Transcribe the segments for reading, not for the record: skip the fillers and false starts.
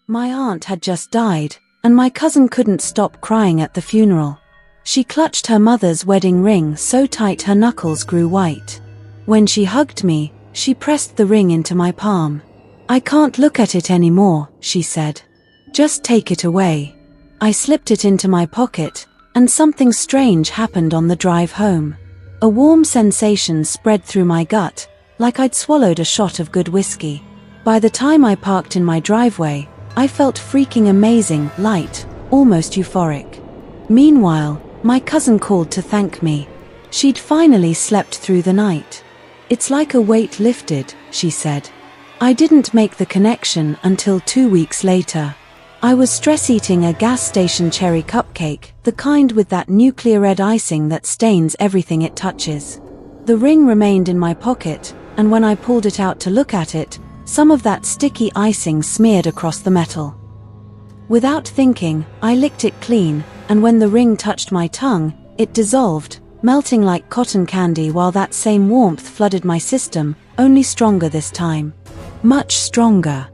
My aunt had just died, and my cousin couldn't stop crying at the funeral. She clutched her mother's wedding ring so tight her knuckles grew white. When she hugged me, she pressed the ring into my palm. "I can't look at it anymore," she said. "Just take it away." I slipped it into my pocket, and something strange happened on the drive home. A warm sensation spread through my gut, like I'd swallowed a shot of good whiskey. By the time I parked in my driveway, I felt freaking amazing, light, almost euphoric. Meanwhile, my cousin called to thank me. She'd finally slept through the night. "It's like a weight lifted," she said. I didn't make the connection until 2 weeks later. I was stress eating a gas station cherry cupcake, the kind with that nuclear red icing that stains everything it touches. The ring remained in my pocket, and when I pulled it out to look at it, some of that sticky icing smeared across the metal. Without thinking, I licked it clean, and when the ring touched my tongue, it dissolved, melting like cotton candy while that same warmth flooded my system, only stronger this time. Much stronger.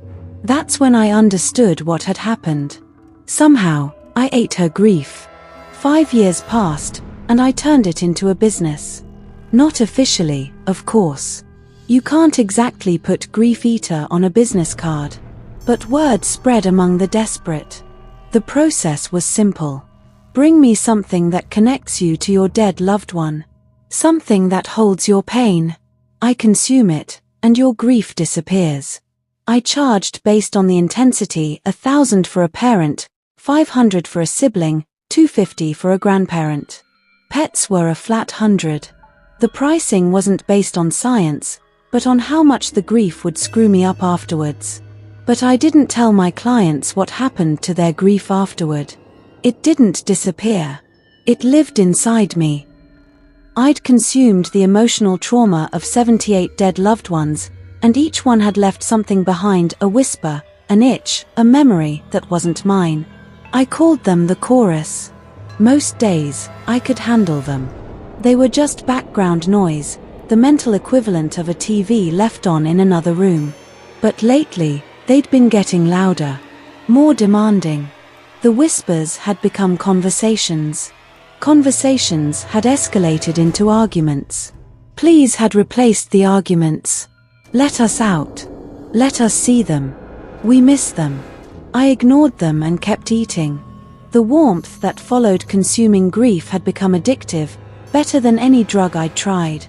That's when I understood what had happened. Somehow, I ate her grief. 5 years passed, and I turned it into a business. Not officially, of course. You can't exactly put grief eater on a business card. But word spread among the desperate. The process was simple. Bring me something that connects you to your dead loved one. Something that holds your pain. I consume it, and your grief disappears. I charged based on the intensity, 1,000 for a parent, 500 for a sibling, 250 for a grandparent. Pets were a flat 100. The pricing wasn't based on science, but on how much the grief would screw me up afterwards. But I didn't tell my clients what happened to their grief afterward. It didn't disappear. It lived inside me. I'd consumed the emotional trauma of 78 dead loved ones, and each one had left something behind, a whisper, an itch, a memory that wasn't mine. I called them the chorus. Most days, I could handle them. They were just background noise, the mental equivalent of a TV left on in another room. But lately, they'd been getting louder, more demanding. The whispers had become conversations. Conversations had escalated into arguments. Pleas had replaced the arguments. Let us out. Let us see them. We miss them. I ignored them and kept eating. The warmth that followed consuming grief had become addictive, better than any drug I'd tried.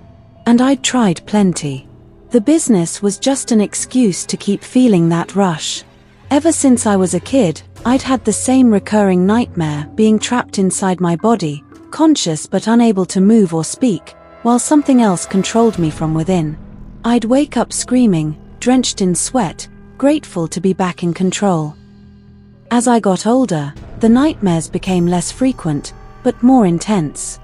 And I'd tried plenty. The business was just an excuse to keep feeling that rush. Ever since I was a kid, I'd had the same recurring nightmare, being trapped inside my body, conscious but unable to move or speak, while something else controlled me from within. I'd wake up screaming, drenched in sweat, grateful to be back in control. As I got older, the nightmares became less frequent, but more intense.